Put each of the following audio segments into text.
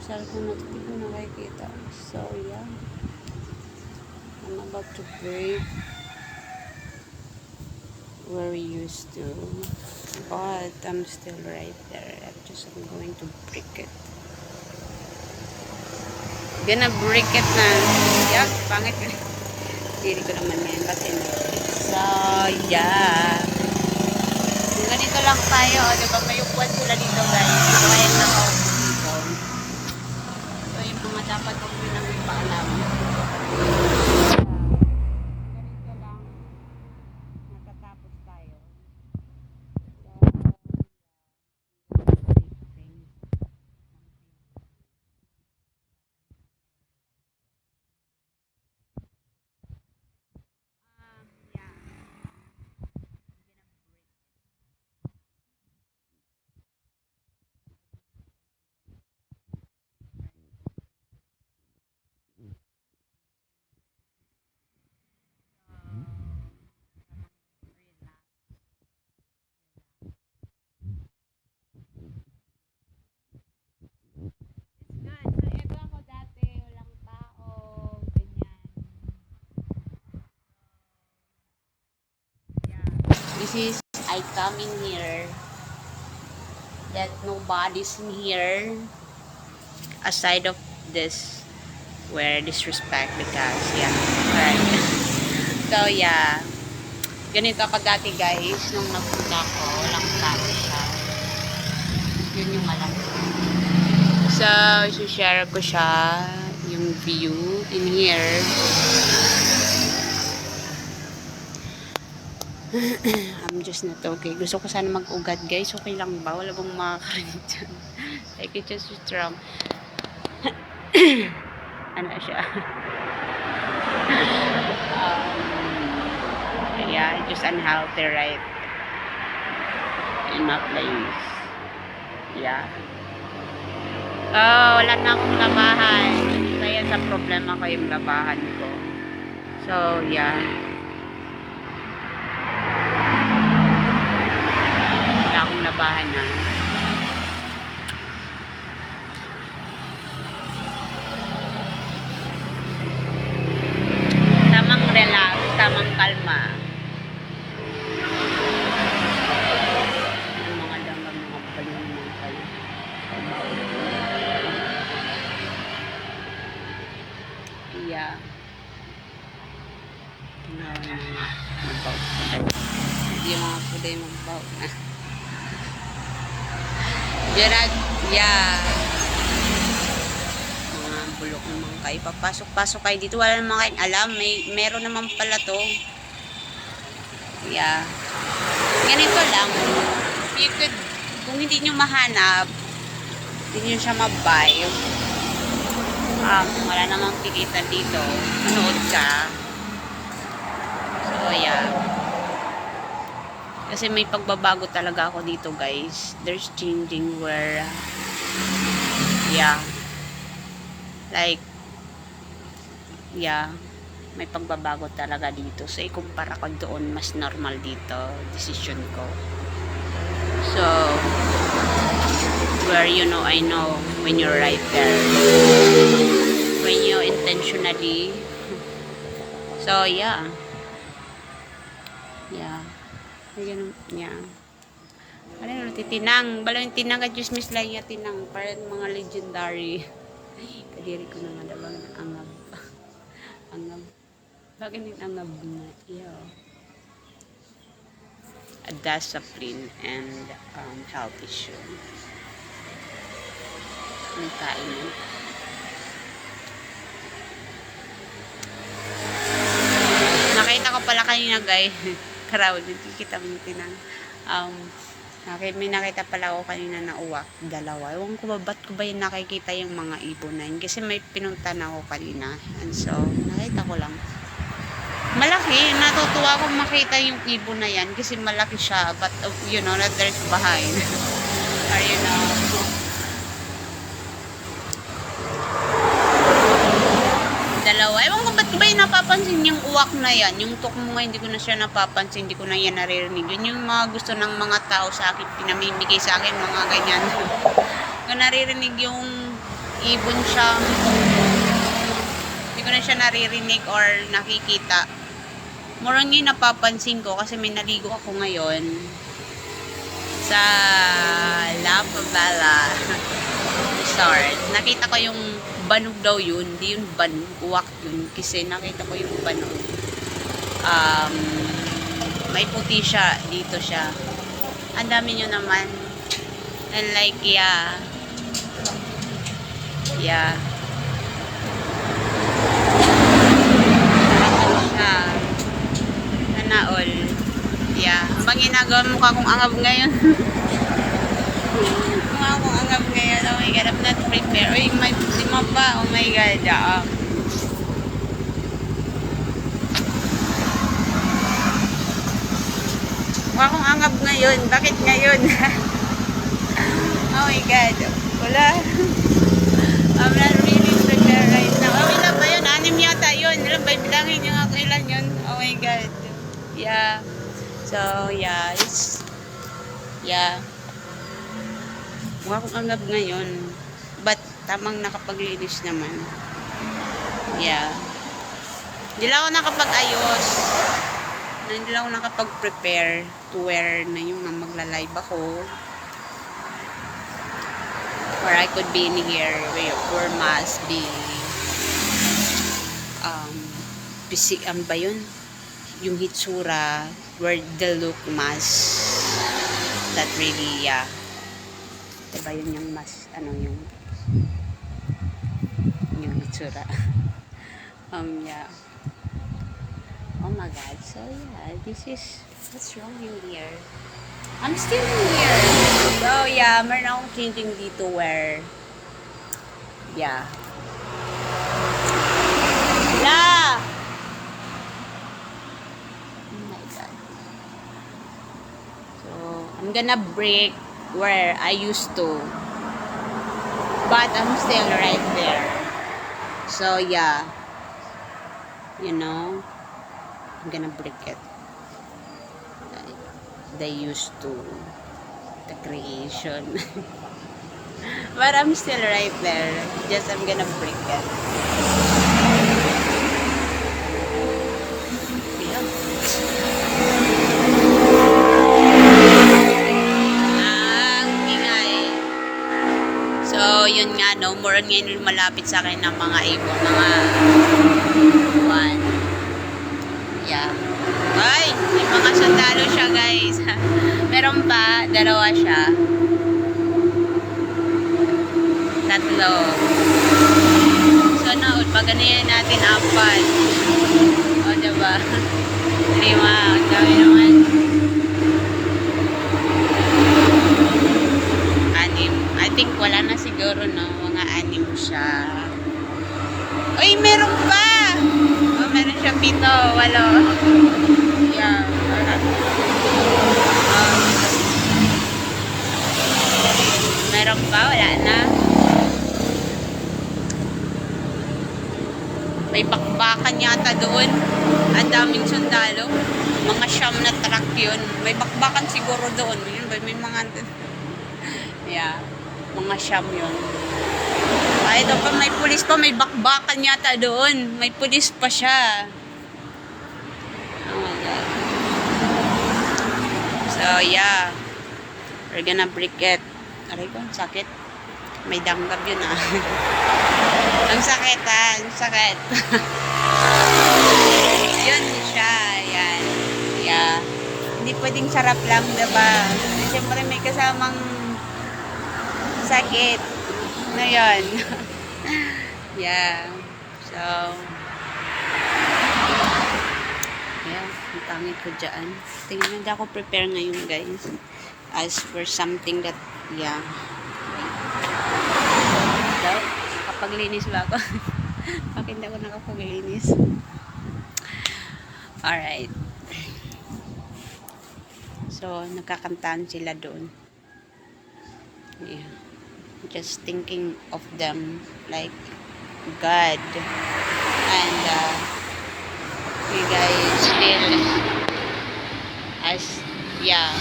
cellphone natin, hindi ko nakikita. So, yeah. I'm about to break where we used to. But, I'm still right there. I'm going to break it. Gonna break it na. Yuck, pangit. Hindi ko naman yan. But anyway. So, yeah. Ganito lang tayo. Diba? May upuan sila dito, guys. So, ayan na ako dito. So, yung mga dapat kong pinag-paalam. Ganito lang. Natatapos tayo. This is, I come in here that nobody's in here aside of this where disrespect because yeah, right. So yeah, ganito ako dati guys nung nagpunta ko, walang tao siya, yun yung alam ko. So share ko siya yung view in here. I'm just not okay. Gusto ko sana mag-ugat guys. Okay lang ba? Wala bang makakarinig dyan? Like it just strong. Ano siya? Yeah, just unhealthy, right? In my place. Yeah. Oh, wala na akong labahan. Kaya sa problema ko yung labahan ko. So, yeah. Labahan na. Tamang relax, tamang kalma. Yung mga damang mga palimang kayo. Yeah. Hindi mga puday magbaw na. Gerard, yeah. Mga bulok naman kayo. Papasok-pasok kayo dito. Wala naman kayong alam. Meron naman pala to. Yeah. Ganito lang. You could, kung hindi nyo mahanap, hindi nyo siya mabay. Wala namang tikita dito. Manood ka. So, yeah. Kasi may pagbabago talaga ako dito guys. There's changing where yeah. Like yeah. May pagbabago talaga dito. So ikumpara ko doon, mas normal dito. Decision ko. So where you know, I know when you're right there. When you intentionally. So yeah. Yeah. Ganun, yeah. Ano titinang, bala yung tinang ka Diyos Miss Laia tinang, parang mga legendary. Kadiri ko na nga dabang angab. Angab. Bakit yung angab na? Yo. A discipline and health issue. Ang kain mo. Nakita ko pala kanina guys. Crowd, nakikita mo tinang. May nakita pala ako kanina na uwak, dalawa. Ewan ko ba, ba't ko ba yung nakikita yung mga ibon na yun? Kasi may pinunta na ako kanina. And so, nakita ko lang. Malaki, natutuwa akong makita yung ibon na yan kasi malaki siya. But, you know, that there's behind. Or, you know. Dalawa. Ewan ko ba't ko ba yung napapansin yung uwak na yan? Yung tok mo nga, hindi ko na siya napapansin, hindi ko na yan naririnig. Yun yung mga gusto ng mga tao sa akin, pinamimigay sa akin, mga ganyan. Kung naririnig yung ibon siyang tungtong. Hindi ko na siya naririnig or nakikita. Murang yung napapansin ko kasi may naligo ako ngayon sa La Favela Resort. Nakita ko yung banog daw yun. Hindi yun banog. Uwak yun. Kasi nakita ko yung banog. May puti siya. Dito siya. Ang dami nyo naman. And like, yeah. Yeah. Ano siya. Sana all. Yeah. Ang ginagawa mo ka kung angab ngayon. Kung akong angab ngayon. Oh my God. I'm not prepared. Uy, may lima pa. Oh my God. Mukha akong angab ngayon. Bakit ngayon? Oh my God. Wala. I'm not really prepared right now. Oh, ilan ba yun? 6 yata yun. Ilan ba? Bilangin nyo ako ilan yun. Oh my God. Yeah. So, yeah. Yeah. Mukha akong angab ngayon. But, tamang nakapaglinis naman. Yeah. Hindi lang ako nakapag-ayos. Hindi lang ako nakapag-prepare to wear na yung magla-live ako. Or I could be in here or must be ba yun? Yung hitsura where the look must that really, yeah. Diba yun yung mas, yung hitsura. Yeah. Oh my God. So, yeah, this is, what's wrong in here? I'm still in here. So, yeah, meron akong changing dito where, yeah. La! Oh my God. So, I'm gonna break where I used to. But I'm still right there. So, yeah. You know, I'm gonna break it. They used to the creation. But I'm still right there. Just I'm gonna break it. Yeah. Ang ingay. So, yun nga, no? More on ngayon malapit sa akin ng mga ibon. Mga one. Yeah. Ay, may mga sundalo siya, guys. Meron pa, dalawa siya. Tatlo. So, na, pag ganayan natin, 4. O, diba? 5. Ang dami naman. 6. I think wala na siguro, no? Mga 6 siya. Uy, meron pa! Oh, meron siya 7, 8. Yeah. Meron pa? Wala na. May bakbakan yata doon. Ang daming sundalo. Mga siyam na truck yun. May bakbakan siguro doon. May mga... Yeah. Mga siyam yun. Ay, ito pa, may pulis pa. May bakbakan yata doon. May pulis pa siya. Oh my God. So, yeah. We're gonna break it. Aray ko, ang sakit. May danggab yun, ah. Ang sakit, ah. Ang sakit. Yun siya. Yan. Yeah. Hindi pwedeng sarap lang, diba? Siyempre, may kasamang sakit. Na yun. Yeah. So, yeah. Ang pangit ko dyan. Tingnan, hindi ako prepare ngayon, guys. As for something that, yeah. So, nakapaglinis ba ako? Bakit hindi ako nakapaglinis? Alright. So, nagkakantaan sila doon. Yeah. Just thinking of them like God. And, you guys still as, yeah.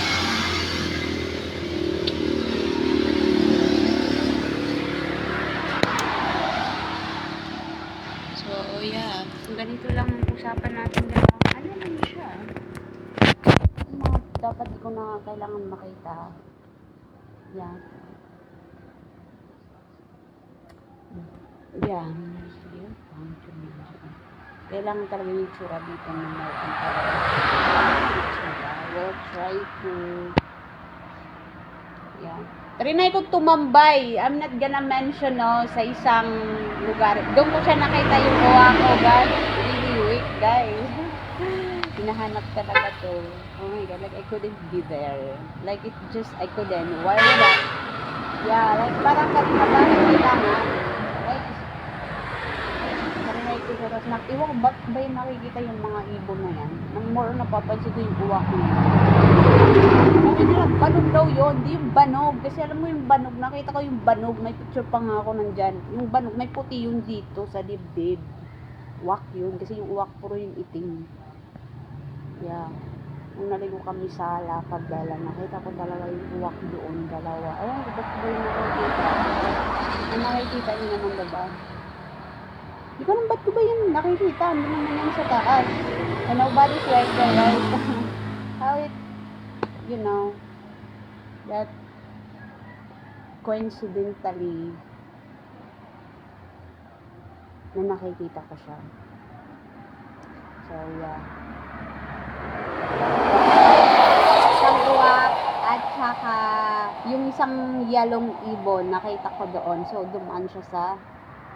pag-usapan natin dito. Ano naman siya? Yung mga dapat ko na kailangan makita. Yan. Yan. Kailangan talaga yung tsura dito na may we'll try to yan. Trinay ko tumambay. I'm not gonna mention sa isang lugar. Doon ko siya nakita yung uwa ko, guys. Really weak, guys. Hinahanap talaga to. Oh my god, like I couldn't be there. Like it just, I couldn't. Why would I? Yeah, like parang kanina ba kailangan. Like, kanina ito sa snack. Iwan ko, ba't ba yung nakikita yung mga ibon na yan? Nang more napapansin ko yung uwa ko yun. Sabi nila, banog daw yun. Di yung banog. Kasi alam mo yung banog, nakita ko yung banog. May picture pa nga ako nandyan. Yung banog, may puti yun dito sa dibdib. Uwak yun. Kasi yung uwak puro yung itim. Yeah. Nung naligo kami sa lakad gala, nakita ko talaga yung uwak doon, dalawa. Ayun, ba't ba yung nakikita? Ang nakikita niyo naman, diba? Hindi ko alam ba't ko ba yun nakikita? Hindi naman yan sa taas. And nobody's like that, right? How it, you know, that coincidentally na nakikita ko siya. So, yeah. Isang uwak at saka yung isang yalong ibon nakita ko doon. So, dumaan siya sa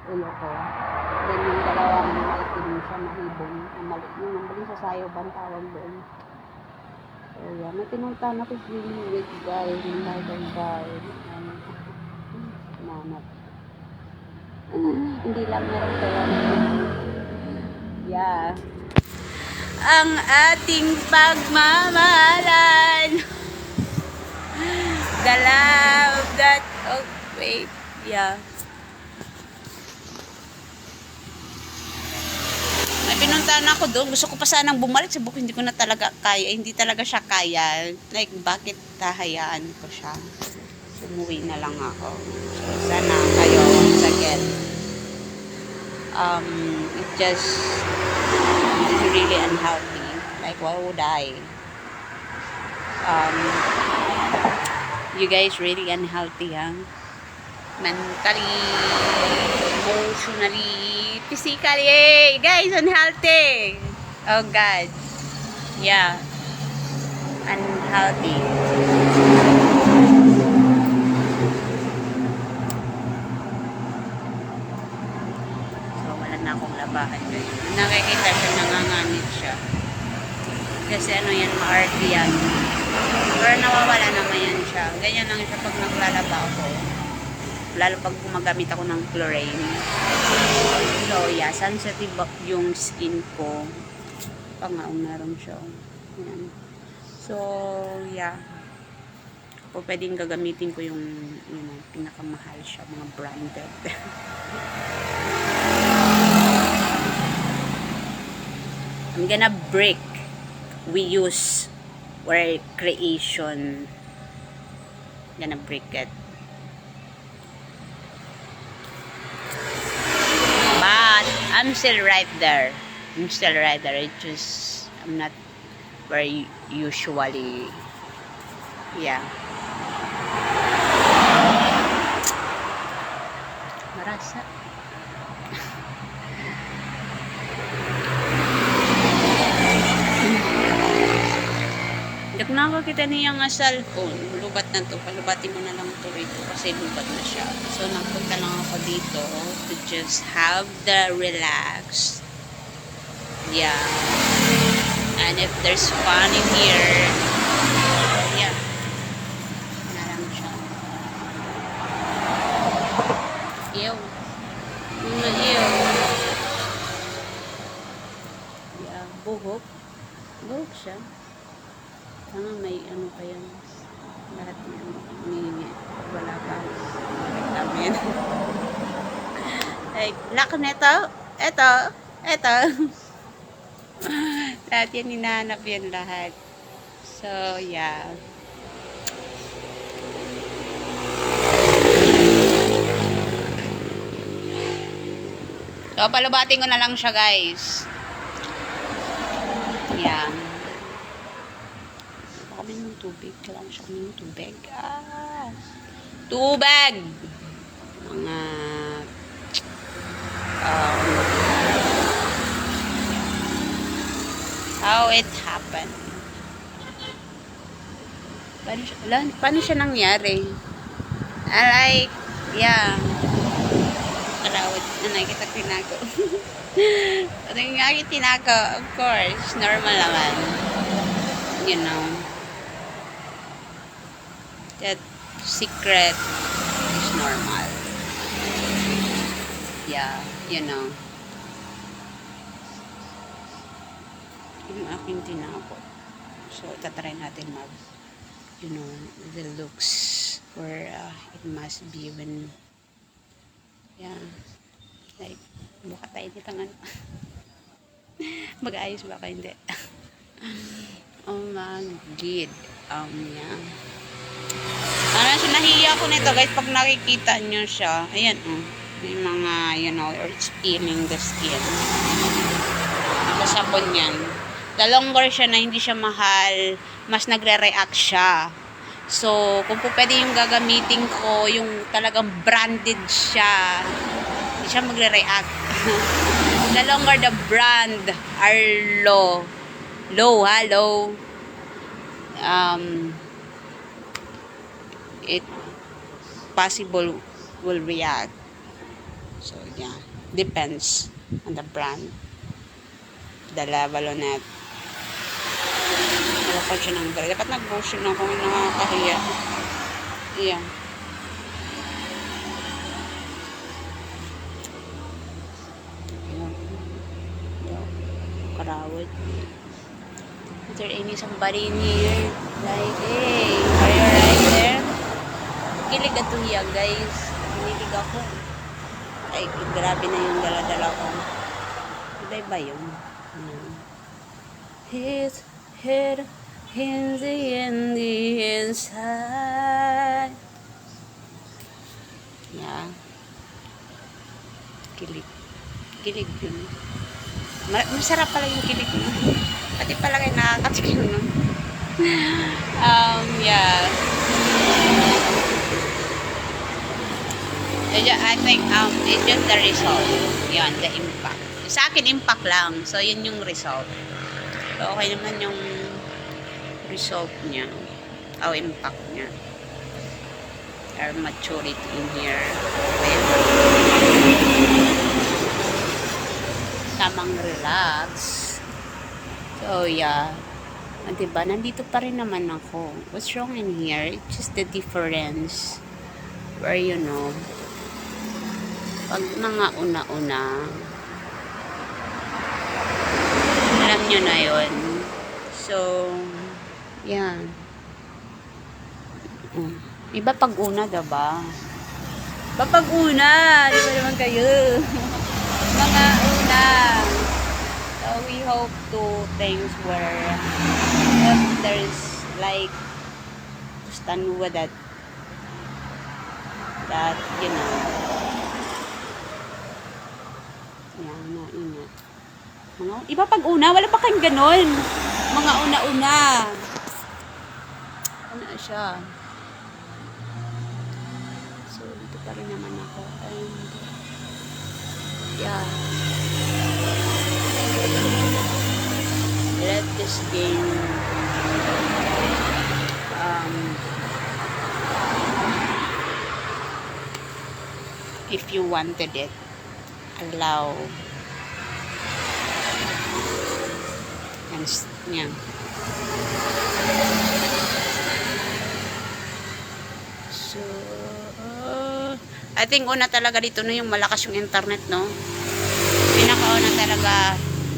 ulo ko. Then, yung dalawang maitim siya na ibon. Yung mali sa sayo, bantawag doon. So, yeah. May pinuntahan ako really weak, guys. Nanap. Hindi lang meron kaya. Yeah. Ang ating pagmamahalan. The love that, oh, wait. Yeah. May pinuntahan ako doon. Gusto ko pa sanang bumalik sa book. Hindi ko na talaga kaya. Hindi talaga siya kaya. Like, bakit hahayaan ko siya? Umuwi na lang ako. So, sana kayo once again. It just is really unhealthy. Like, why would I? You guys really unhealthy, huh? Mentally, emotionally, physically, guys, unhealthy. Oh God, yeah, unhealthy. So wala na akong labahan guys. Nakikita siya, nanganganit siya. Kasi ano yan, maarte yan. Pero nawawala naman yan siya. Ganyan lang siya pag naglalaba ako. Lalo pag gumagamit ako ng chlorine. So, yeah, sensitive yung skin ko. Pangaong meron siya. Yan. So, yeah. Kung pwedeng gagamitin ko yung pinakamahal siya, mga branded. I'm gonna break. We use or creation. I'm gonna break it. But I'm still right there. I'm still right there. I'm not very usually. Yeah. Marasa. Dak na ako kita niya nga cellphone. Lubat na to. Palubatin mo na lang to rito kasi lubat na siya. So, nagpunta lang ako dito to just have the relax. Yeah. And if there's fun in here, yeah. Na lang siya. Ew. Ew. Yeah. Buhok. Buhok siya. May ano pa yan. Lahat may wala pa. Amen. Like, lock nito. Ito. Lahat yan, hinahanap yan lahat. So, yeah. So, palubatin ko na lang siya, guys. Wala siya kaming tubig. Tubig! Mga how it happened. Paano siya nangyari? I like, yeah. Kalawad na nakita tinago. Ano yung nga tinago? Of course, normal naman. You know. That secret is normal. Yeah, you know. Yung aking tinago. So, tatry natin you know, the looks where it must be when, yeah, like, buka tayo nito nga. Mag-ayos ba ka? Hindi. Oh my God. Yeah. Ano siya, nahiya ko nito guys, pag nakikita nyo siya, ayan, yung mga, you know, or it's peeling the skin. Nakasabon yan. The longer siya na hindi siya mahal, mas nagre-react siya. So, kung po pwede yung gagamitin ko, yung talagang branded siya, hindi siya magre-react. The longer the brand are low, it possible will react. So, yeah, depends on the brand, the level on it. Dapat siya ng dry. Dapat nag-motion lang kung nakakahiya. Yeah. Karawad. Is there somebody in here? Like, hey, are you right there? Kilig at tuhiya, guys. Kinilig ako. Ay, grabe na yung dala-dala ko. Iba-iba yun. His head in the inside. Yeah. Kilig. Kilig yun. Masarap pala yung kilig mo. Pati pala kayo nakakatikin mo. Yeah. I think, it's just the result. Yan, the impact. Sa akin, impact lang. So, yun yung result. So, okay naman yung result niya. Impact niya. Our maturity in here. Tamang relax. So, yeah. Diba? Nandito pa rin naman ako. What's wrong in here? It's just the difference. Where, you know, pag mga una-una, alam nyo na yun. So, yeah. Iba pag una, diba? Iba pag una. Diba naman kayo? Mga una. So, we hope to things where if there's like stand with that you know, yeah, ingat. Mga, iba pag una, wala pa kayong ganon. Mga una-una. Ano siya? So, dito pa rin naman ako. And, yeah. Let this game if you wanted it, allow and yeah. So I think una talaga dito na yung malakas yung internet, no? Pinakauna talaga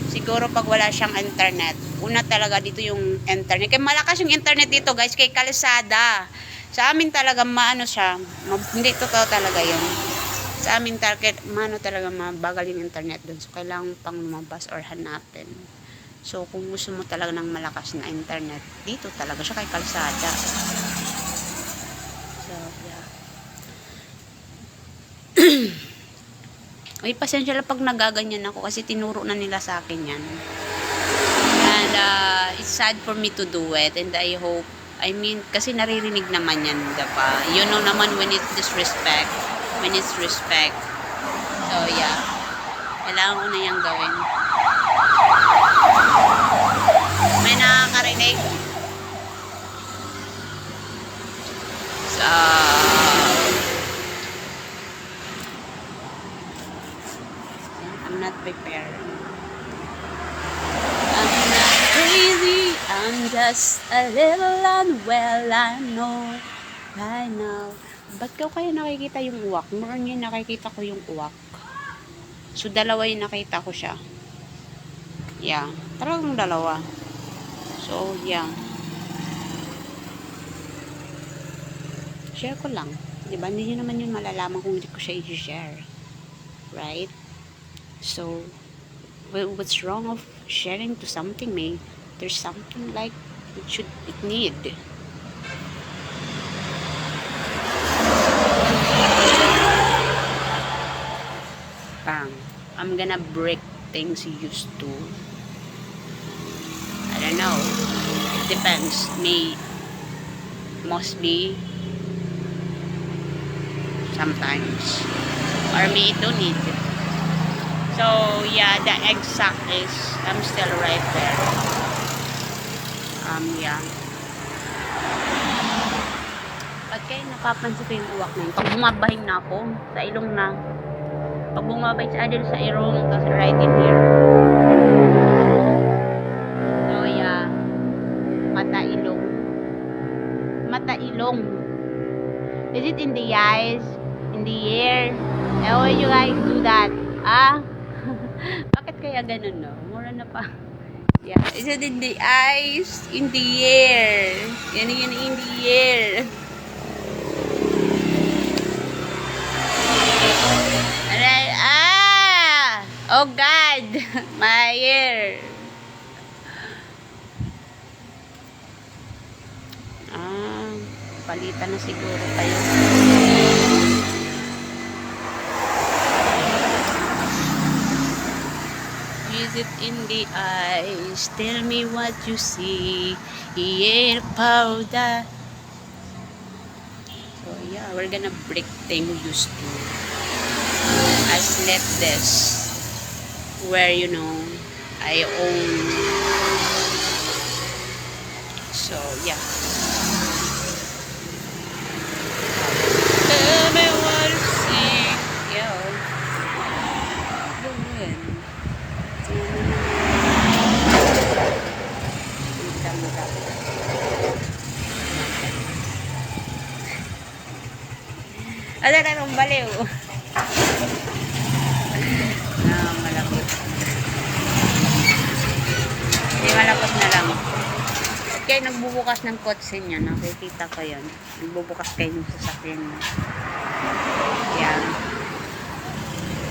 siguro pag wala siyang internet. Una talaga dito yung internet. Kaya malakas yung internet dito, guys, kay kalsada. Sa amin talaga maano siya. Hindi totoo talaga yun. Sa amin talaga mabagal yung internet doon. So kailangan pang lumabas or hanapin. So kung gusto mo talaga ng malakas na internet, dito talaga siya kay kalsada. So yeah. Ay, pasensya lang pag nagaganyan ako kasi tinuro na nila sa akin yan. And it's sad for me to do it, and I hope I mean, kasi naririnig naman yan, diba? You know naman when it's disrespect. When it's respect. So, yeah. Kailangan ko na yung gawin. May nakakarinig. So, I'm not prepared. I'm not crazy. I'm just a little unwell. I know. I know. Ba't ko kaya nakikita yung uwak? Meron yun nakikita ko yung uwak. So, dalawa yung nakita ko siya. Yeah. Talagang dalawa. So, yeah. Share ko lang. Diba? Hindi nyo naman yun malalaman kung hindi ko siya i-share. Right? So, what's wrong of sharing to something? May there's something like it need. Bang. I'm gonna break things you used to. I don't know. It depends. Mostly sometimes. Or may it don't need. So, yeah, the exact is, I'm still right there. Yeah. Pag kayo napapansin ko yung uwak na yun, pag bumabahing na ako, sa ilong na, pag bumabay sa adil sa ilong, kasi right in here. So, yeah. Mata-ilong. Mata-ilong. Is it in the eyes? In the ear? How will you guys do that? Ah? Bakit kaya ganun, no? Mura na pa. Yeah. Is it in the eyes? In the ear. Yan in the ear. Alright. Ah! Oh God! My ear. Palitan na siguro kayo. Is it in the eyes? Tell me what you see. Yeah, powder. So yeah, we're gonna break things used to. As let this where I own. So yeah. Tell me what you see. Yo. Doon. Ada na nung baliw. Malapot. Hindi, malapot na lang. Okay, nagbubukas ng kotse niya. Nakikita ko yun. Nagbubukas kayo ng sasakyan niya. Yeah.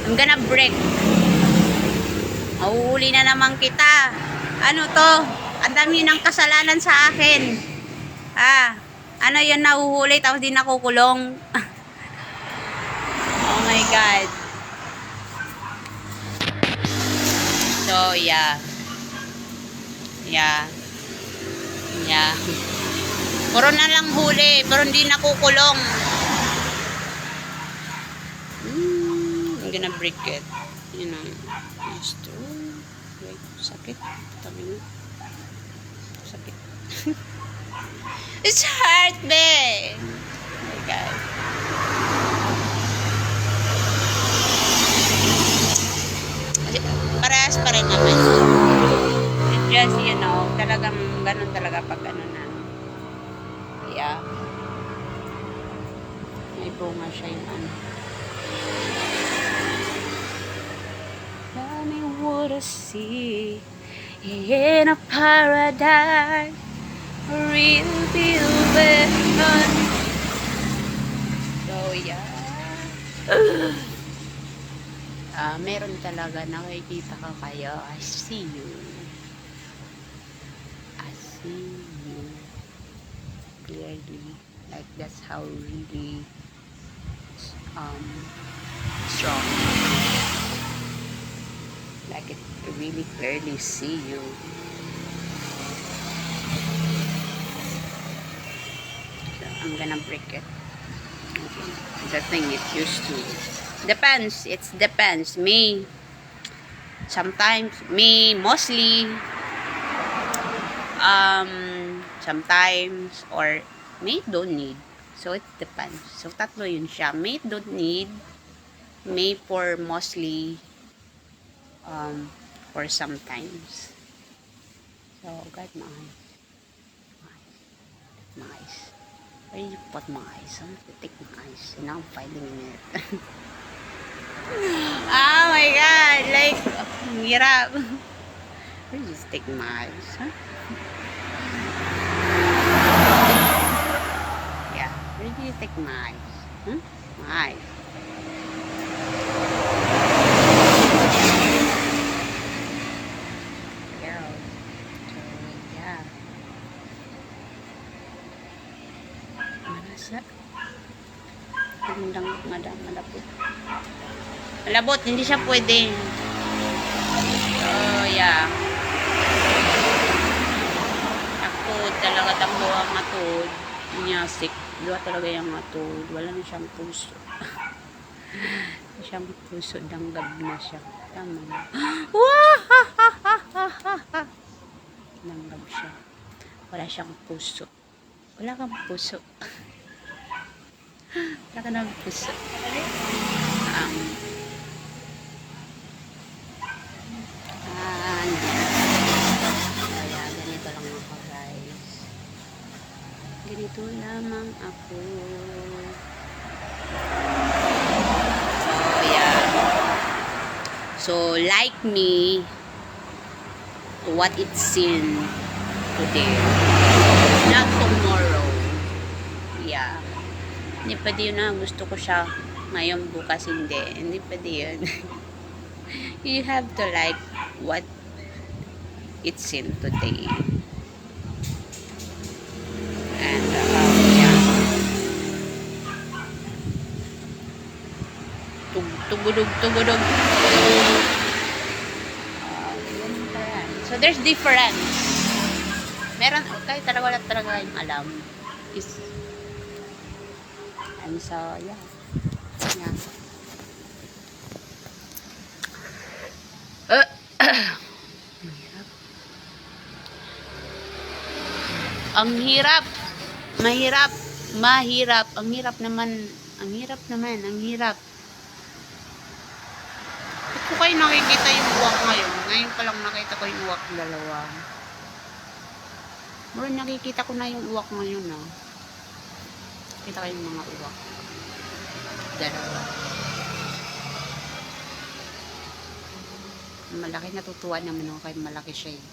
I'm gonna break. Mauuli na naman kita. Ano to? Ang dami ng kasalanan sa akin. Ano yun, nahuhuli tapos di nakukulong. Oh my God. So, yeah. Yeah. Yeah. Puro na lang huli, pero hindi nakukulong. I'm gonna break it. Just to... Wait, sakit. Tabi mo. Sakit. It's hard, babe. Oh my God. Parehas pa rin naman. It's just, talagang ganun talaga pag na. Yeah. May bunga siya yung ano. Tell me what I see in a paradise. Real velvet. So, yeah. Meron talaga nakikita ka kayo. I see you. I see you clearly. Like that's how really strong. Like it really clearly see you. I'm gonna break it. Okay. The thing it used to. Depends. It depends. Me, sometimes, me, mostly, sometimes, or may don't need. So, it depends. So, tatlo yun siya. May don't need, may for mostly, for sometimes. So, got my eyes. My eyes. Where did you put my eyes? I want to take my eyes. And now I'm finding it. Oh my god! Like, ang hirap. Where did you take my eyes? Huh? Yeah. Where did you take my eyes? Huh? My eyes. Girl. So, yeah. Manasa. Magandang malapot. Malabot, hindi siya pwede. So, yeah. Ako talaga tambo ang matod. Nyasik. Dua talaga yung matod. Wala na siyang puso. Siyang puso. Danggab na siya. Tama na. Danggab siya. Wala siyang puso. Wala kang puso. Wala ka ng puso. Kaya ganito lang ako guys. Ganito lamang ako. So yeah. So like me what it's seen today. Not tomorrow. Yeah. Hindi pwede yun na. Gusto ko siya ngayon, bukas hindi. Hindi pwede yun. You have to like what it's in today. And yeah. Tugudog. So there's difference. Meron, okay, talaga wala talaga yung alam. Is, and so, yeah. Yeah. Ang hirap. Mahirap. Ang hirap naman. Ang hirap. Ba't ko kayo nakikita yung uwak ngayon? Ngayon pa lang nakita ko yung uwak dalawa. Mura nakikita ko na yung uwak ngayon na. Kita ko yung mga uwak. Dalawa. Malaki, natutuwa naman ako kay malaki siya eh.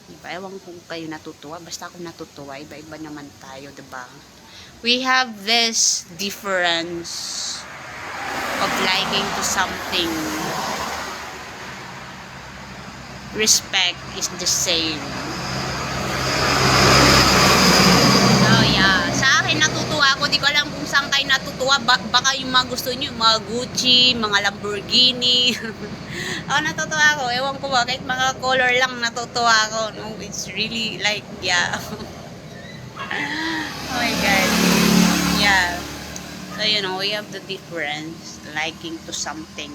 Diba? Ewan kung kayo natutuwa. Basta ako natutuwa. Iba-iba naman tayo, diba? We have this difference of liking to something. Respect is the same. So, yeah. Sa akin, natutuwa ako. Di ko alam kung saan kayo natutuwa. Baka yung mga gusto nyo, mga Gucci, mga Lamborghini. Ako natutuwa ako. Ewan ko ba, kahit mga color lang natutuwa ako. No, it's really like, yeah. Oh my God. Yeah. So, you know, we have the difference. Liking to something.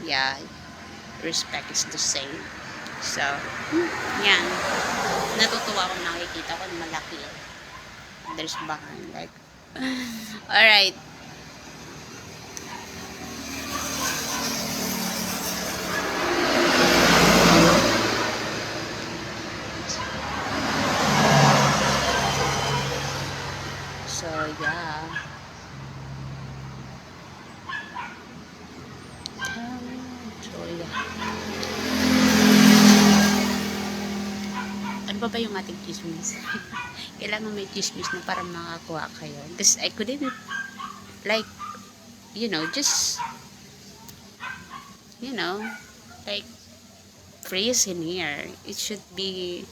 Yeah. Respect is the same. So, yan. Natutuwa ako nakikita ko malaki. There's behind. Like, alright. So, yeah. So, yeah. Ano ba yung ating chismis? Kailangan may chismis na para makakuha kayo. Because I couldn't, like, you know, just, you know, like, phrase in here. It should be,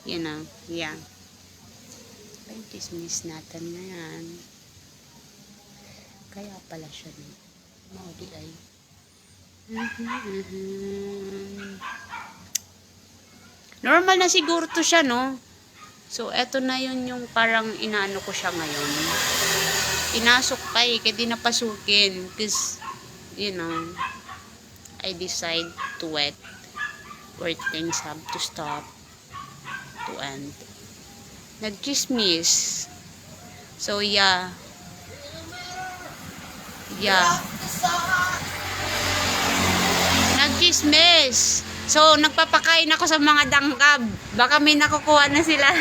you know, yeah. Ay, chismis natin na yan. Kaya pala siya no. Maudi ay. Normal na siguro to siya, no? So, eto na yun yung parang inaano ko siya ngayon. Pinasok pa eh, kaya di napasukin. Because, you know, I decide to wait where things have to stop, to end. Nag-chismis. So, yeah. Yeah. Nag-chismis. So, nagpapakain ako sa mga dangkab. Baka may nakukuha na sila.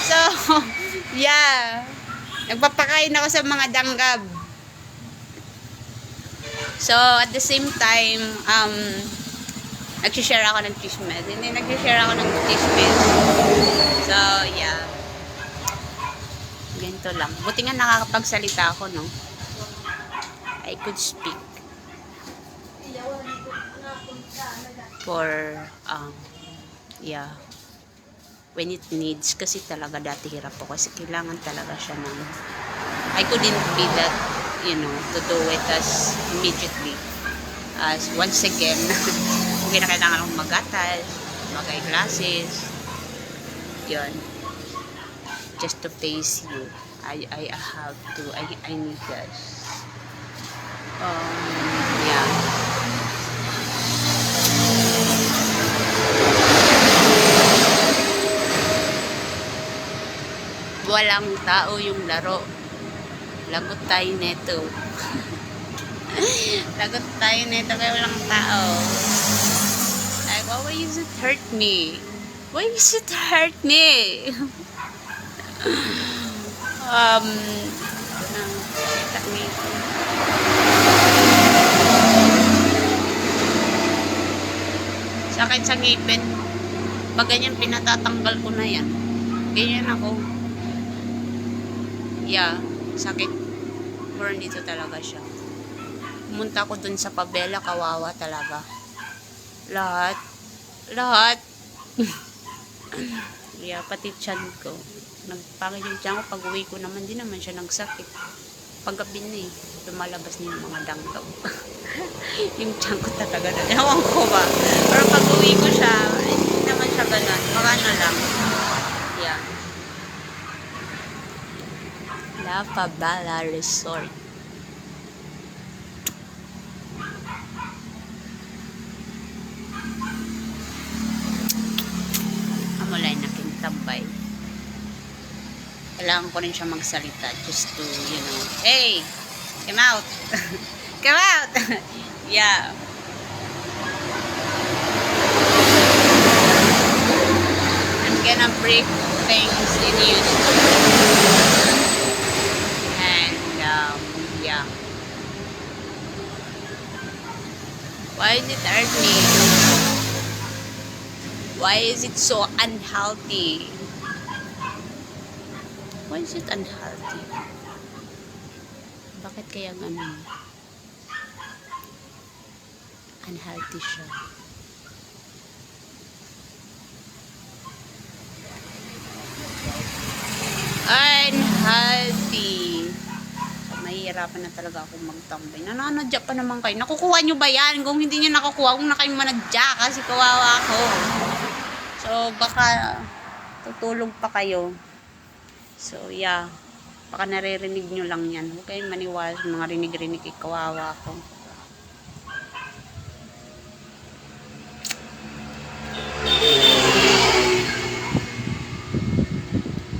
So, yeah. Nagpapakain ako sa mga dangkab. So, at the same time, nag-share ako ng chismis. Hindi, nag-share ako ng chismis. So, yeah. Ganito lang. Buti nga nakakapagsalita ako, no? I could speak. For, yeah. When it needs. Kasi talaga dati hirap ako. Kasi kailangan talaga siya ng... I couldn't be that, you know, to do it as immediately. As once again, hindi na kailangan akong magatas, mag-eyeglasses. Yun. Just to face you. I have to, I need that. Yeah. Walang tao yung laro. Lagot tayo neto. Lagot tayo neto kaya walang tao. Like, oh, why does it hurt me? Why does it hurt me? Sakit sa ngipin. Pag ganyan, pinatatanggal ko na yan. Ganyan ako. Yeah, sakit. Burn dito talaga siya. Pumunta ko dun sa Pabella, kawawa talaga. Lahat. Yeah, pati tiyan ko. Nagpangit yung tiyan ko. Pag uwi ko naman, di naman siya nagsakit. Paggabi na eh, lumalabas niya yung mga dangkaw. Yung tiyan ko talaga na. Ewan ko ba? Pero pag uwi ko siya, hindi naman siya ganun. Baka na lang. Yeah. La Pabella Resort. Amulay na kintambay. Kailangan ko rin siya magsalita just to, you know, hey, come out. Come out. Yeah. I'm gonna break things in use. And, yeah. Why is it hurt me? Why is it so unhealthy? Why is it unhealthy? Bakit kaya unhealthy siya? Unhealthy. Mahihirapan na talaga akong magtambay. Nananadya pa naman kayo. Nakukuha nyo ba yan? Kung hindi nyo nakukuha, kung na kayo manadya kasi kawawa ako. So, baka tutulog pa kayo. So, yeah. Baka naririnig nyo lang yan. Huwag kayong maniwala sa mga rinig-rinig. Kawawa ako.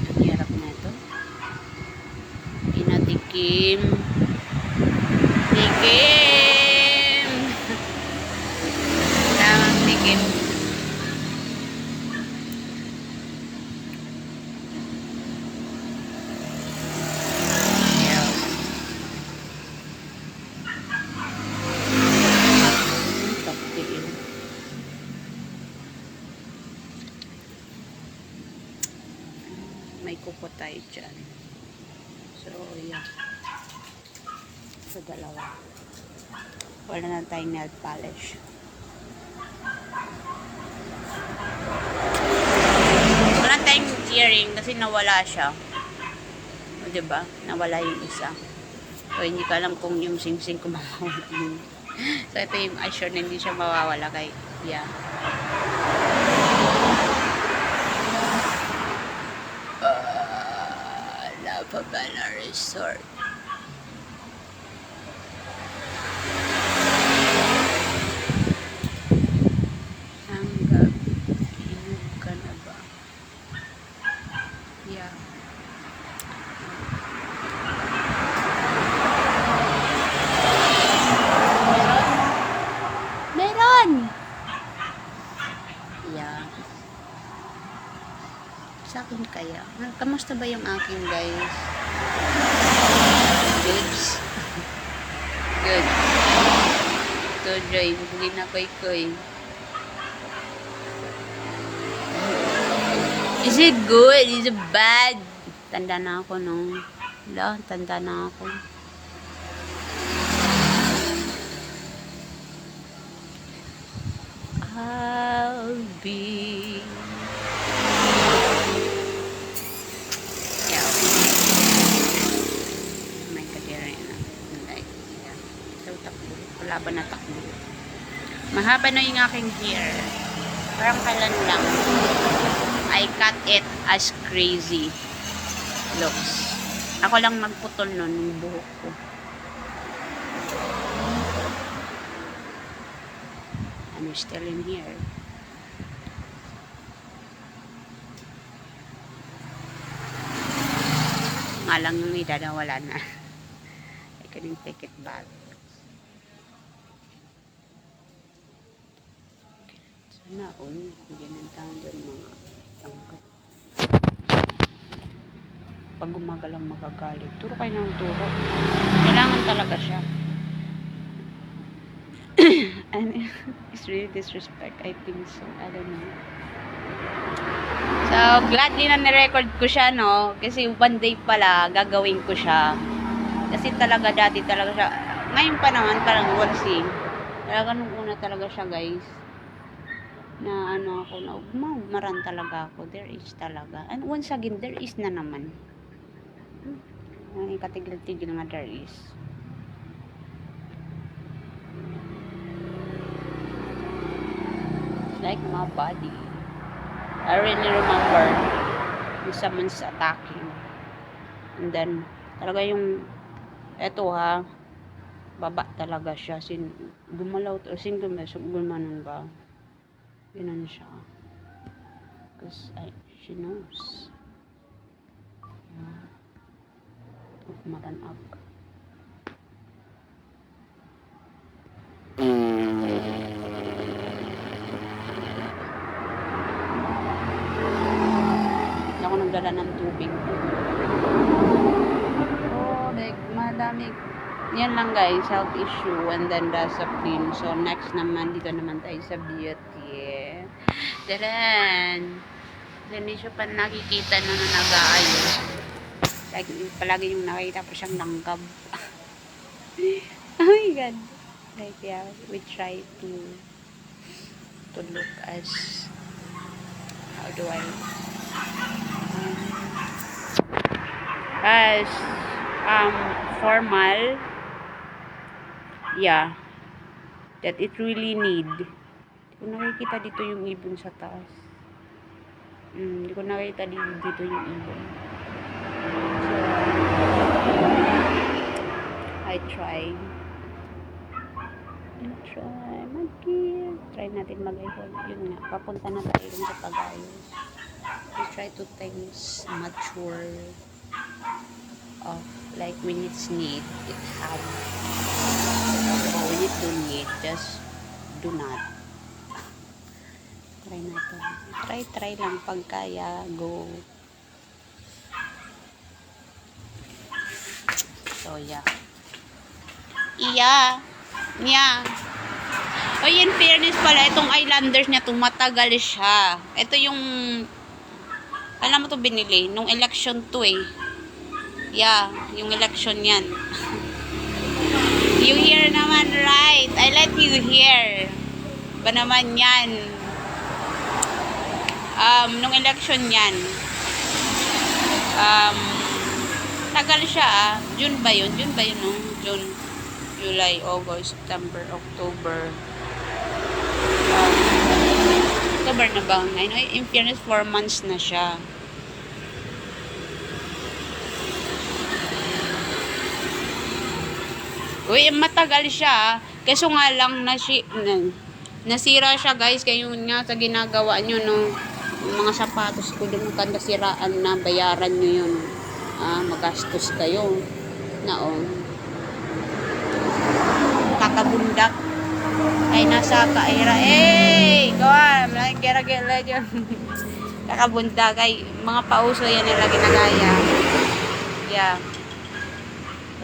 Ang hirap na ito. Pinatikim. Tikim. Tamang tikim. May kuko tayo dyan. So, yeah. So, dalawa. Wala na tayong nail polish. Wala tayong earring kasi nawala siya. O, diba? Nawala yung isa. So, hindi ko alam kung yung sing-sing ko mawawala. So, ito yung assure na hindi siya mawawala kay, yeah. Pagana Resort. Hanggang inog ka na ba? Yeah. Meron! Yeah. Sa akin kaya. Kamusta ba yung akin, guys? Goods? Good. To join. Hindi na koy-koy. Is it good? Is it bad? Tanda na ako, no? Wala, tanda na ako. I'll be... Yeah. May kadira na. Like, yeah. So, takbo. Wala ba na takbo? Mahaba na yung aking hair. Parang kailan lang. I cut it as crazy looks. Ako lang magputol nun yung buhok ko. I'm still in here. Nga lang yung idadawala na. I couldn't take it back. Sana all, bigyan ng taon dyan mga tangkat. Pag gumagalang magagalit. Turo kayo ng turo. Kailangan talaga siya. And it's really disrespect. I think so. I don't know. So, gladly na nirecord ko siya, no? Kasi one day pala, gagawin ko siya. Kasi talaga, dati talaga siya. Ngayon pa naman, parang we'll see. Talaga nung una talaga siya, guys. Na ano ako, na maran talaga ako. There is talaga. And once again, there is na naman. Ay, katigil-tigil nga there is. Like my body. I really remember when someone's attacking. And then, talaga yung, eto ha, baba talaga siya. Gumalaw, gumanon ba? Ganun siya. Because she knows. Maran up. Hindi ako nagdala ng tubig. Oh, like, madami. Yan lang guys, health issue and then discipline. So, next naman, dito naman tayo sa beauty. Taran! Hindi siya pa nakikita na nag-aayos. Like, palagi yung nakita pa siyang langgab. Oh my god. Like, yeah, we try to look as, how do I, as, formal. Yeah. That it really need. Hindi ko nakikita dito yung ibon sa taas. Hindi ko nakikita dito yung ibon. I try natin mag-evolve. Yun nga, papunta na tayo sa pag-ayos. We try to things mature of like when it's need, it have. So when it don't need, just do not. Try natin. Try lang pag kaya, go. So yeah. Yeah. O in fairness pala, itong eyelanders niya, matagal siya. Ito yung, alam mo to binili, nung election to eh. Yeah, yung election yan. You hear naman right. I let you hear. Ba naman yan. Nung election yan. Tagal siya June ba yun no? June, July, August, September, October. October na ba? In fairness, 4 months na siya. Uy, matagal siya. Kaso nga lang, nasira siya, guys. Kaya yun nga sa ginagawa nyo, no. Yung mga sapatos ko doon, kung nasiraan na, bayaran nyo yun. Magastos kayo. Kakabundak. Ay, nasa kaira. Go on. Gira-gira dyan. Kakabundak. Ay, mga pauso yan nila ginagaya. Yeah.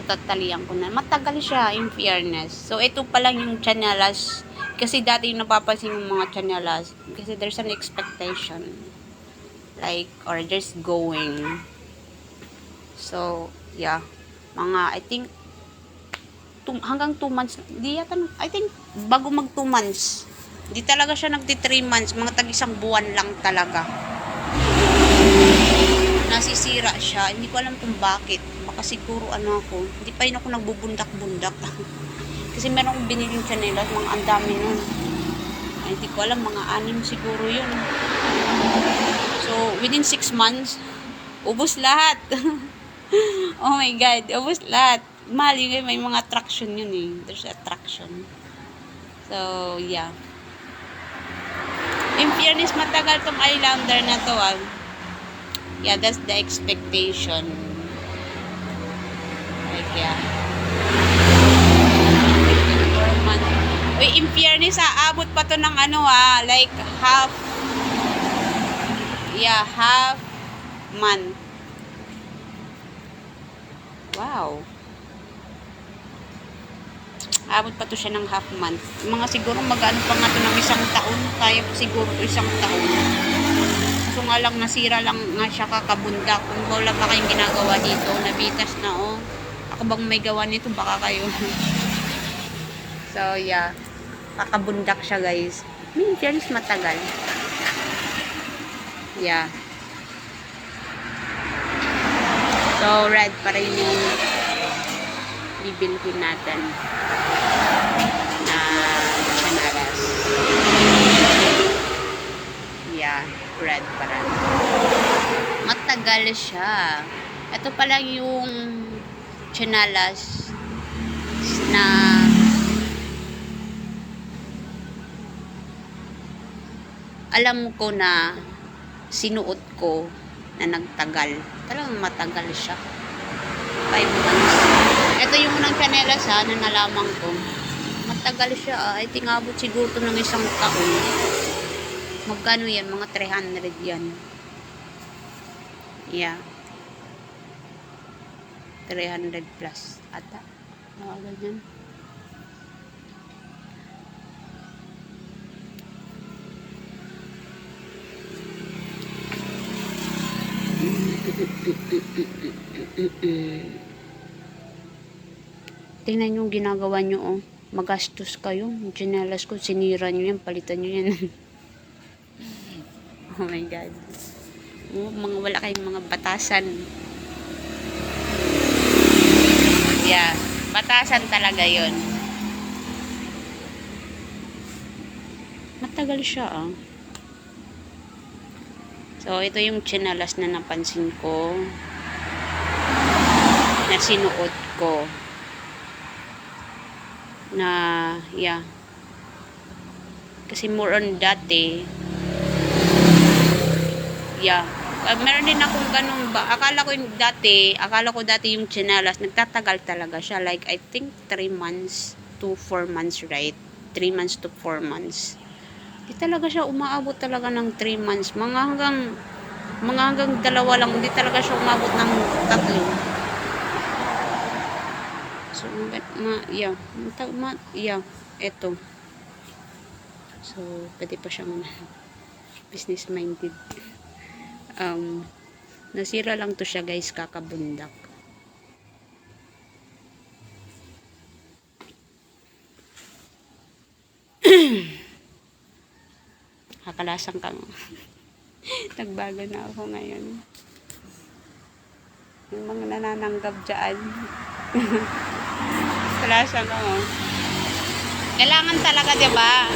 Tatalian ko na. Matagal siya, in fairness. So, ito pa lang yung chanelas. Kasi dati yung napapansin yung mga chanelas. Kasi there's an expectation. Like, or there's going. So, yeah. Mga, I think, hanggang 2 months. Di yata, I think, bago mag 2 months. Di talaga siya nagdi 3 months. Mga tag-isang buwan lang talaga. Nasisira siya. Hindi ko alam kung bakit. Baka siguro ako. Hindi pa rin ako nagbubundak-bundak. Kasi meron akong biniling chanelas. Mga ang dami nun. Ay, hindi ko alam. Mga 6 siguro yun. So, within 6 months, ubos lahat. Oh my God. Ubos lahat. Mahal yun. May mga attraction yun eh. There's attraction. So, yeah. In fairness, matagal tong eyeliner na to. Yeah, that's the expectation. Like, yeah. Uy, in fairness, abot pa to ng like half month. Wow. Abot pa to siya ng half month. Mga siguro mag-ano pa nga to ng 1 taon. Kaya siguro 1 taon. So nga lang, nasira lang nga siya kakabundak. Kung wala pa kayong ginagawa dito, nabitas na Ako bang may gawa nito? Baka kayo. So yeah, kakabundak siya, guys. Fairness, matagal. Yeah. So red pa rin yung bibilhin natin na chanelas. Yeah, red pa rin. Matagal siya. Ito pa lang yung chanelas na alam ko na sinuot ko na nagtagal. Talagang matagal siya. 5 months. Ito yung unang chanelas na nalaman ko. Matagal siya. I think abot siguro to ng 1 taon. Magkano yan? Mga 300 yan. Yeah. 300 plus ata. Ganyan. Tingnan yung ginagawa nyo, magastos kayo. Yung chinelas ko, sinira nyo yan, palitan nyo yan. Oh my God. Mga wala kayong mga batasan. Yeah, batasan talaga yon. Matagal siya So, ito yung chinelas na napansin ko. Na sinuot ko. Na, yeah. Kasi more on dati. Yeah. Meron din akong ganun ba. Akala ko dati yung chinelas, nagtatagal talaga siya. Like, I think 3 months to 4 months, right? 3 months to 4 months. Di talaga siya umaabot talaga ng 3 months. Mga hanggang 2 lang. Hindi talaga siya umabot ng 3. So, yeah. Eto. So, pwede pa siyang business minded. Nasira lang to siya, guys, kakabundak. Kakalasang ka mo. Nagbago na ako ngayon. Yung mga nanananggap dyan. Kalasang ka mo. Kailangan talaga, diba?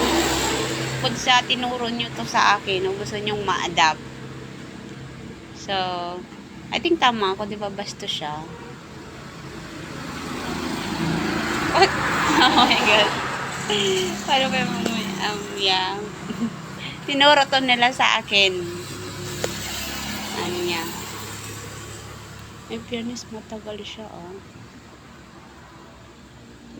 Kung sa tinuro nyo to sa akin, o gusto nyong ma-adapt. So, I think tama ako, diba? Basta siya. Oh my God. Paano ba yeah. Tinuro to nila sa akin. Ano niya. In fairness, matagal siya, oh.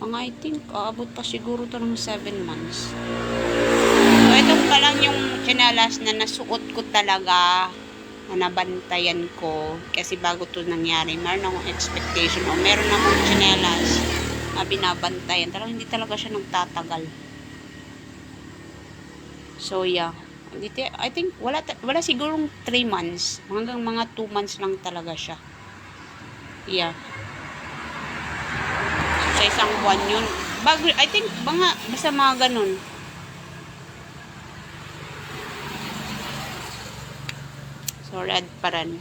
Mga I think, aabot pa siguro to ng 7 months. So, ito pa lang yung tsinelas na nasuot ko talaga, na nabantayan ko. Kasi bago to nangyari, meron akong expectation, o meron akong tsinelas na binabantayan. Talagang hindi talaga siya nagtatagal. So, yeah. I think, wala sigurong 3 months. Hanggang mga 2 months lang talaga siya. Yeah. Sa isang buwan yun. I think, basta mga ganun. So, red pa rin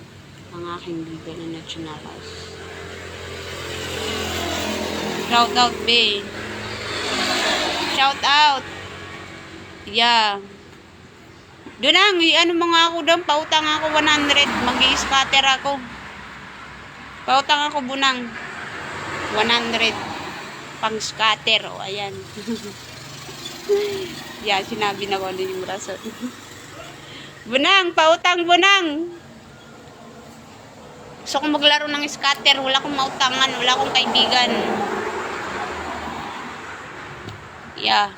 ang aking bigo na nationalas. Shout out, babe. Shout out. Yeah. Doon ang, ano mga ako doon, pautang ako 100. Mag-i-scatter ako. Pautang ako bunang 100. Pang scatter. O, ayan. Yeah, sinabi na ko din yung rason. Bunang, pautang bunang. Gusto kong maglaro ng scatter. Wala akong mautangan. Wala akong kaibigan. Yeah.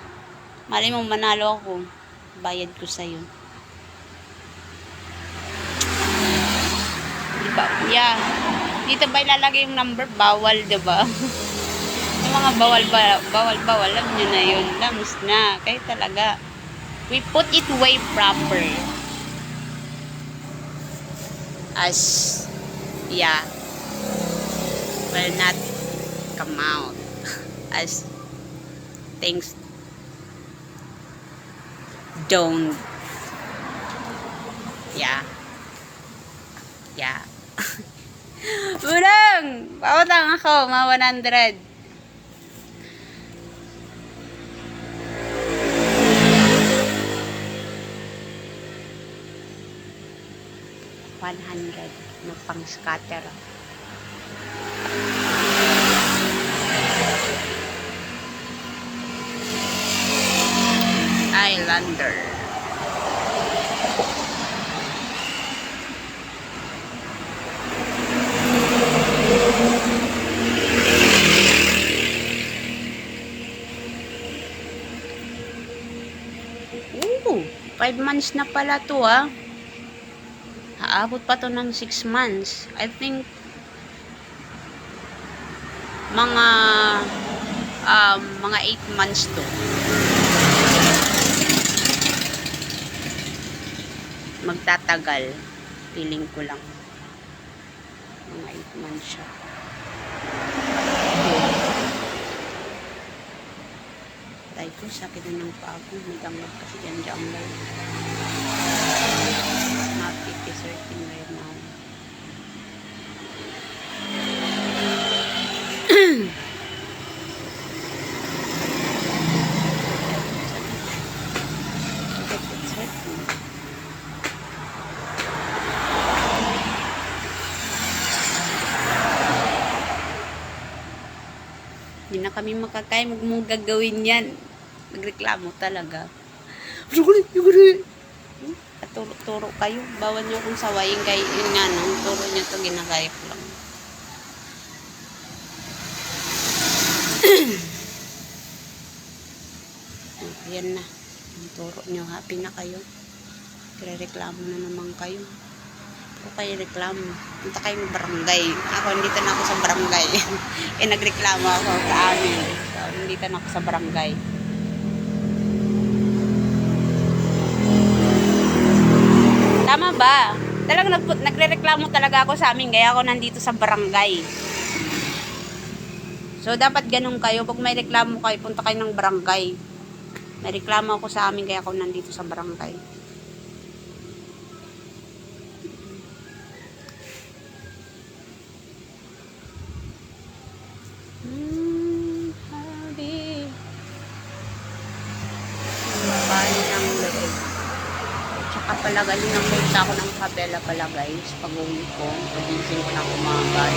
Malay mo, manalo ako. Bayad ko sa'yo. Diba? Yeah. Dito ba ilalagay yung number? Bawal, diba? Yung mga bawal. Alam nyo na yun. Lams na. Kayo talaga. We put it way proper. As, yeah, will not come out as things don't, yeah. Budang! Pautang ako, mga 100. No pang scatter. Islander. Ooh, 5 months na pala to, ah. Aabot pa to ng 6 months. I think mga 8 months to. Magtatagal. Feeling ko lang. Mga 8 months siya. Tay ko, sakit na ng paa ko. May damag kasi dyan lang. Not 50-13 right now. Hindi na kami makakaya, mong gagawin yan. Nagreklamo talaga. Turo kayo. Bawal nyo akong sawayin kayo. Yun nga, no? Turo nyo to, ginagaya ko lang. Ayan na. Turo nyo. Happy na kayo. Reklamo na naman kayo. Puro kayo reklamo. Punta kayong barangay. Ako, nandito na ako sa barangay. Nagreklamo ako sa amin. So, nandito na ako sa barangay. Tama ba? Talagang nagrereklamo talaga ako sa amin. Kaya ako nandito sa barangay. So, dapat ganun kayo. Pag may reklamo kayo, punta kayo ng barangay. May reklamo ako sa amin. Kaya ako nandito sa barangay. Palagay din ang punta ako ng Cabela pala guys. Pag uwi ko, pagising ko na kumagal.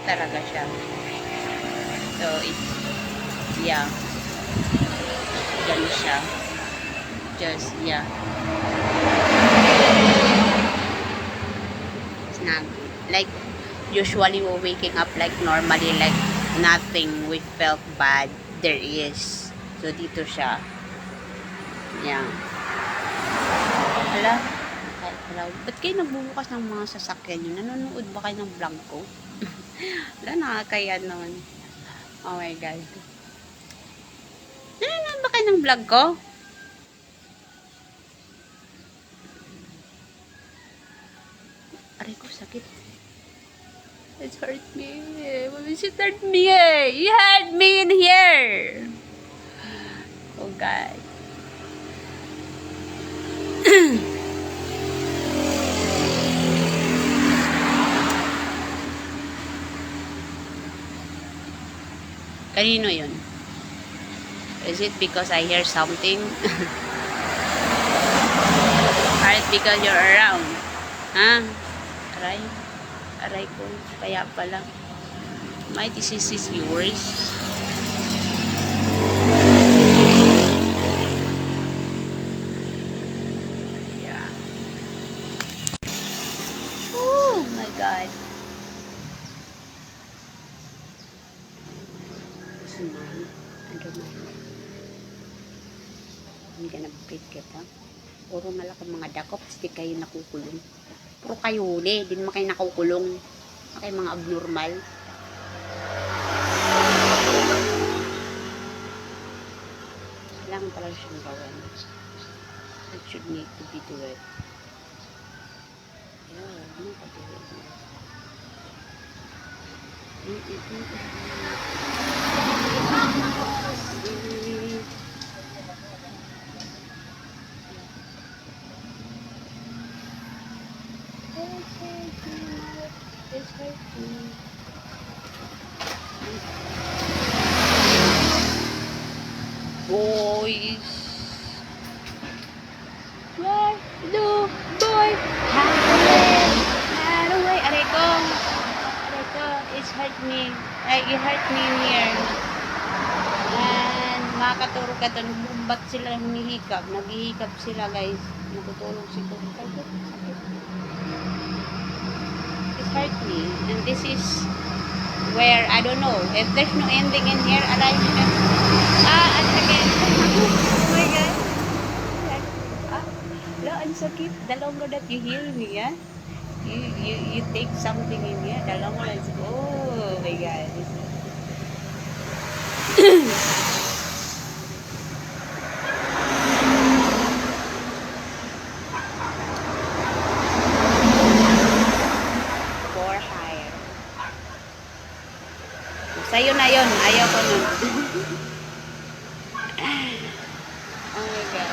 talaga siya. So, it's, yeah. Ganun siya. Just, yeah. It's not, like, usually we're waking up like normally, like, nothing we felt bad. There is. So, dito siya. Yeah. Hala. Hello. Ba't kayo nagbubukas ng mga sasakyan nyo? Nanonood ba kayo ng vlog ko? Wala, nakakaya naman. Oh my God. Nanonood ba kayo ng vlog ko? Aray ko, sakit. It hurt me. It hurt me. You hurt me in here. Oh God. Kanino yun? Is it because I hear something? Or it because you're around? Ha? Aray? Aray ko. Kaya pala. My disease is yours. Yeah. Oh my God. It's mine. Under mine. I'm gonna break it, ha? Puro malaki mga dakop. Di kayo nakukulong. Puro kayo huli. Di naman kayo nakukulong. Kayo mga abnormal. Kailangan pala siyang gawin. It should need to be do it. Yeah, ano ka do it? Boys, where do boy hide away? Aray ko, it's hurt me. Like, it hurt me here. And makakaturo ka doon, ba't sila humihikap? Naghihikap sila, guys. Natutulog siguro. It hurt me. And this is where, I don't know, if there's no ending in here, aray nyo na. Ang sakit. Oh my God. Lo, ang sakit. The longer that you heal me, yeah? You take something in here, the longer it's, oh my God. For hire. Sa'yo na yun. Ayaw ko nun. Oh my God.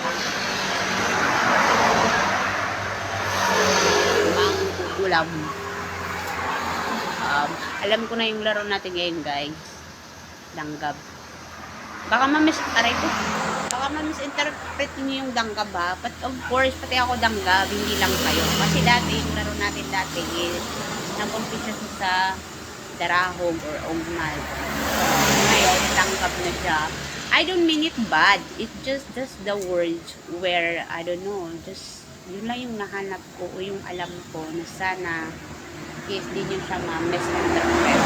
Ulam. Alam ko na yung laro natin ngayon, guys. Danggab. Baka ma-misinterpret ko. Baka ma-misinterpret niyo yung danggab, ha. But of course, pati ako danggab, hindi lang kayo. Kasi dati, yung laro natin dati is nag-umpisa sa darahog or ongmad. Ngayon, danggab na siya. I don't mean it bad. It's just the words where, I don't know, just yun lang yung nahanap ko o yung alam ko na sana is di nyo siya ma-misinterpret.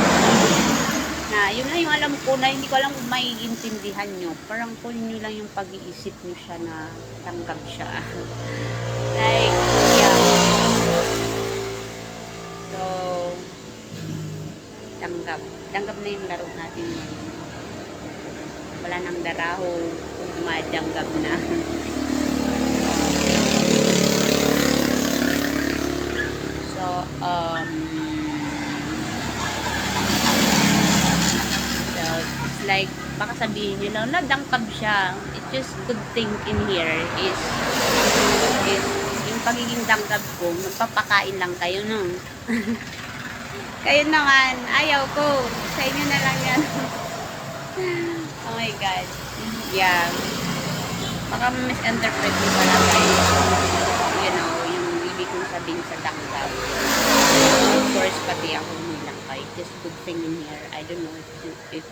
Na yun lang yung alam ko na hindi ko alam kung maiintindihan nyo. Parang kung nyo lang yung pag-iisip nyo siya na tanggap siya. Like, yeah. So, tanggap. Tanggap na yung laro natin ngayon. Wala nang daraho. Madanggap na. So, it's like, baka sabihin nyo lang, nadangkab siya. It's just good thing in here is yung pagiging dangkab ko, magpapakain lang kayo, no? Kayo naman, ayaw ko. Sa inyo na lang yan. Oh my God. Yeah. Baka misinterpret mo pala guys. You know, yung ibig kong sabihin sa dangkab. Of course, pati ako nilang kayo. Just good thing thing in here. I don't know if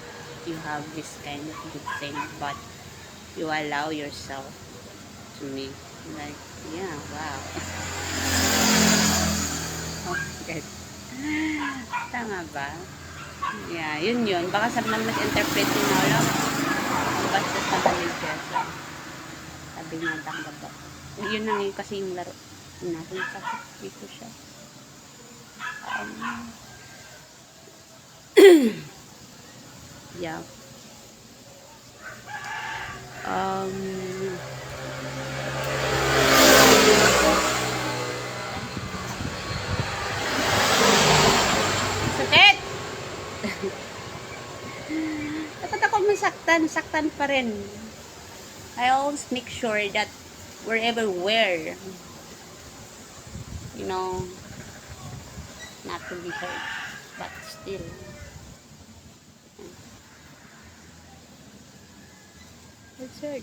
you have this kind of good thing, but you allow yourself to me. Like, yeah, wow. Oh, good. Tama ba? Yeah, yun. Baka sa man mag-interpret yun na, alam. Basta sa religious. Sabi nga, tanggap ba? Yun na ngayon kasi yung laro. Natin sakit dito siya. Yeah. Sakit! Dapat ako saktan pa rin. I always make sure that wherever where, you know, not to be hurt, but still. It's hurt.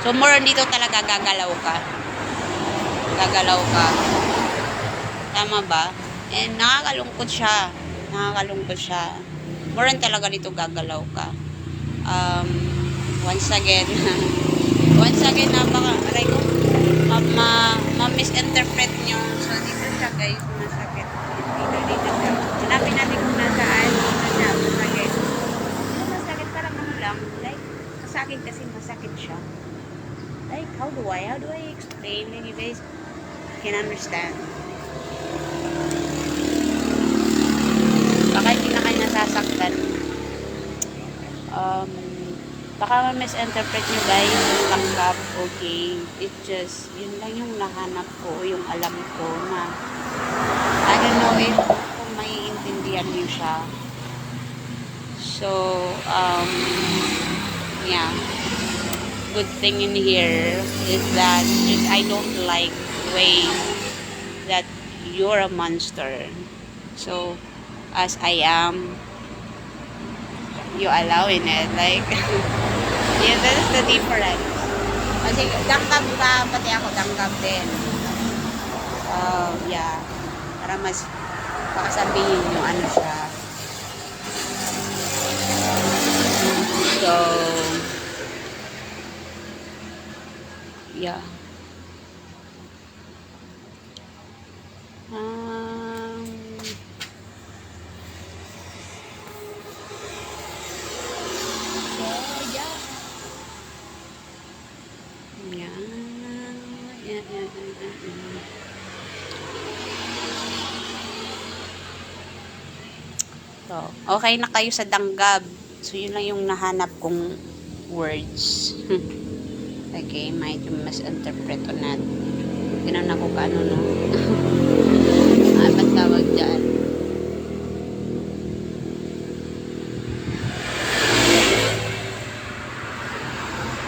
So, more on dito talaga gagalaw ka. Gagalaw ka. Tama ba? And nakakalungkot siya. Nakakalungkot siya. More on talaga dito gagalaw ka. Once again, aray ko, ma-misinterpret nyo. So, dito siya guys, masakit. Dito siya. Hanapin natin kung nasaan. Masakit. Ito masakit, parang ano lang. Like, sa akin kasi masakit siya. Like, how do I explain? And you guys can understand. Baka hindi na kayo nasasaktan. Baka ma-misinterpret nyo guys, tanggap, okay. It just, yun lang yung nahanap ko, yung alam ko na, I don't know if kung maiintindihan nyo siya. So, yeah. Good thing in here is that I don't like the way that you're a monster. So, as I am, you allowing it, like, yeah, that is the difference. Kasi danggap ka, pati ako danggap din. Yeah, para mas pakasabihin nyo ano siya. So, yeah. So, okay na kayo sa danggab. So, yun lang yung nahanap kong words. Okay, might misinterpret on that. Ganun ako kaano, no? Ba't tawag dyan?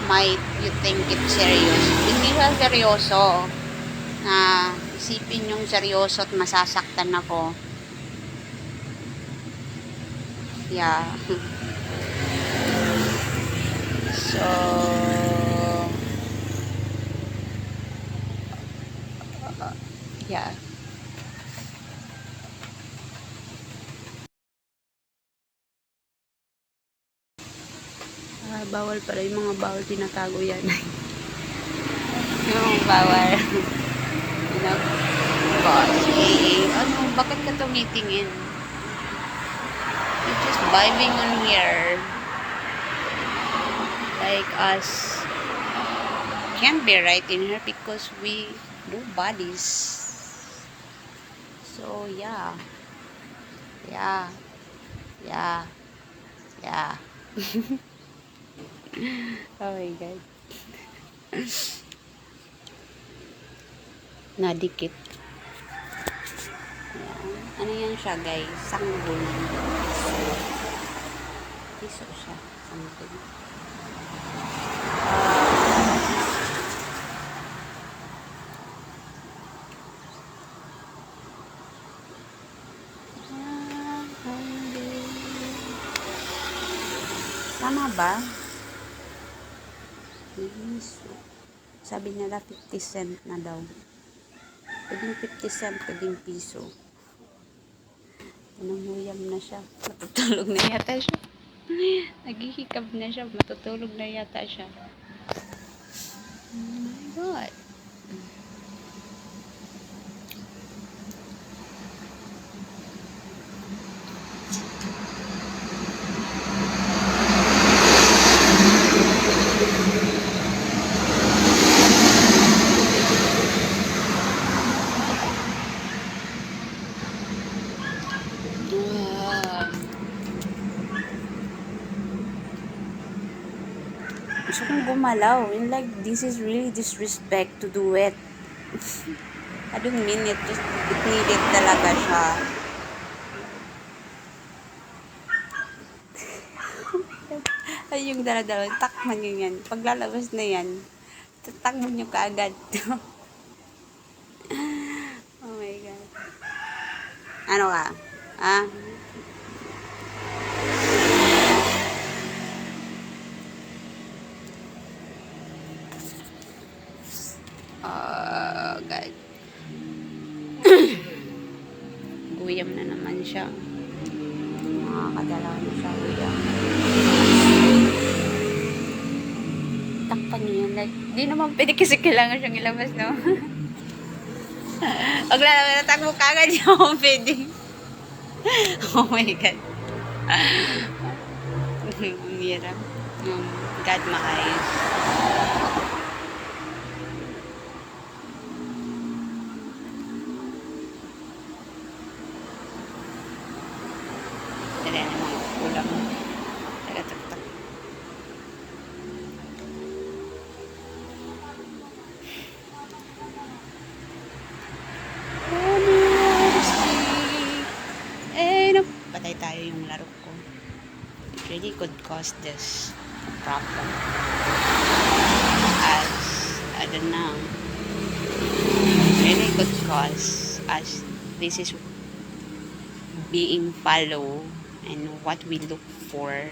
Might you think it's serious? Hindi siya seryoso. Na isipin yung seryoso at masasaktan ako. Yeah. So, yeah. Bawal pala yung mga bawal, tinatago yan. Yung bawal. You know, boss, ano, bakit ka tumitingin? You're just vibing on here. Like us. Can't be right in here because we do bodies. So, yeah. Yeah. Yeah. Yeah. Oh my God. Nadikit. Ayan. Ano yan siya guys? Sanggol. Piso siya. Sanggol. Tama ba? Piso. Sabi nila 50 cent na daw. Pwedeng 50 cent, pwedeng piso. Nanunguyam na siya. Matutulog na yata siya. Naghihikab na siya. Matutulog na yata siya. Oh my God. Gusto kong gumalaw. And like, this is really disrespect to do it. I don't mean it. Just, it needed talaga siya. Ay, yung dala-dala. Takman nyo yan. Paglalabas na yan, tatakman nyo kaagad. Oh my God. Ano ka? Ah? Oh, God. Guyam na naman siya. Nakakadalaw na siya. Guyam. Takpan niyo yan. Like, di naman pwede kasi kailangan siyang ilabas, no? Pag lalabas na takbo kagad yung pwede. Oh my God. Ang hirap. God maayos. Dali na mga kulang. Taga-tak-tak. Patay tayo yung laro ko. It really could cause this problem. As, I don't know. It really could cause as this is being followed and what we look for.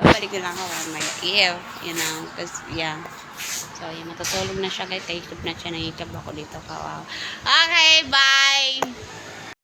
Balik ko lang ako may if, you know, because, yeah. So, yung matutulog na siya, kaya taikot na siya, nangikab ako dito, kawawa. Okay, bye!